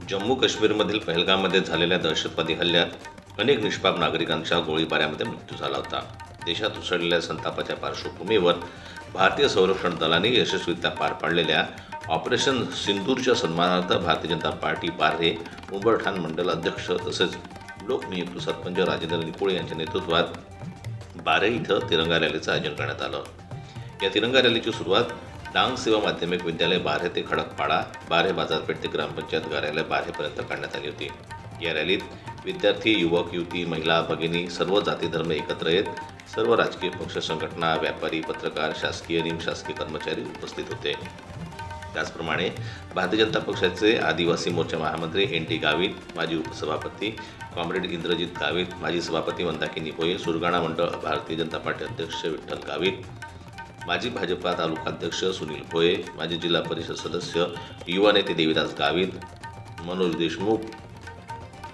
जम्मू काश्मीरमधील पहलगाममध्ये झालेल्या दहशतवादी हल्ल्यात अनेक निष्पाप नागरिकांच्या गोळीबारामध्ये मृत्यू झाला होता। देशात उसळलेल्या संतापाच्या पार्श्वभूमीवर भारतीय संरक्षण दलाने यशस्वीरित्या पार पाडलेल्या ऑपरेशन सिंदूरच्या सन्मानार्थ भारतीय जनता पार्टी बार्हे उंबरठाण मंडल अध्यक्ष तसेच लोकनियुक्त सरपंच राजेंद्र निकोळे यांच्या नेतृत्वात बार्हे इथं तिरंगा रॅलीचं आयोजन करण्यात आलं। या तिरंगा रॅलीची सुरुवात डांग सेवा माध्यमिक विद्यालय बार्हे ते खडकपाडा, बार्हे बाजारपेठ ते ग्रामपंचायत कार्यालय बार्हेपर्यंत काढण्यात आली होती। या रॅलीत विद्यार्थी, युवक, युवती, महिला, भगिनी, सर्व जाती धर्म एकत्र येत सर्व राजकीय पक्ष, संघटना, व्यापारी, पत्रकार, शासकीय, निमशासकीय कर्मचारी उपस्थित होते। त्याचप्रमाणे भारतीय जनता पक्षाचे आदिवासी मोर्चा महामंत्री NT गावित, माजी उपसभापती कॉम्रेड इंद्रजित गावित, माजी सभापती मंदाकिनी भोये, सुरगाणा मंडळ भारतीय जनता पार्टी अध्यक्ष विठ्ठल गावित, माजी भाजपा तालुकाध्यक्ष सुनील भोये, माजी जिल्हा परिषद सदस्य युवा नेते देवीदास गावित, मनोज देशमुख,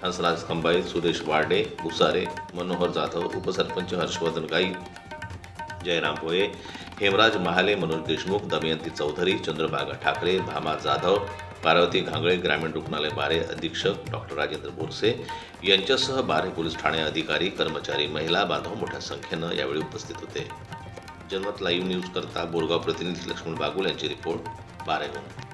हंसराज खंबाई, सुरेश वार्डे, भुसारे, मनोहर जाधव, उपसरपंच हर्षवर्धन गाई, जयराम भोये, हेमराज महाले, मनोज देशमुख, दमयंती चौधरी, चंद्रभागा ठाकरे, भामा जाधव, पार्वती घांगळे, ग्रामीण रुग्णालय बार्हे अधीक्षक डॉक्टर राजेंद्र बोरसे यांच्यासह बार्हे पोलीस ठाणे अधिकारी, कर्मचारी, महिला बांधव मोठ्या संख्येनं यावेळी उपस्थित होते। जनमत लाईव्ह न्यूज करता बोरगाव प्रतिनिधी लक्ष्मण बागुल यांची रिपोर्ट बार्हेहून।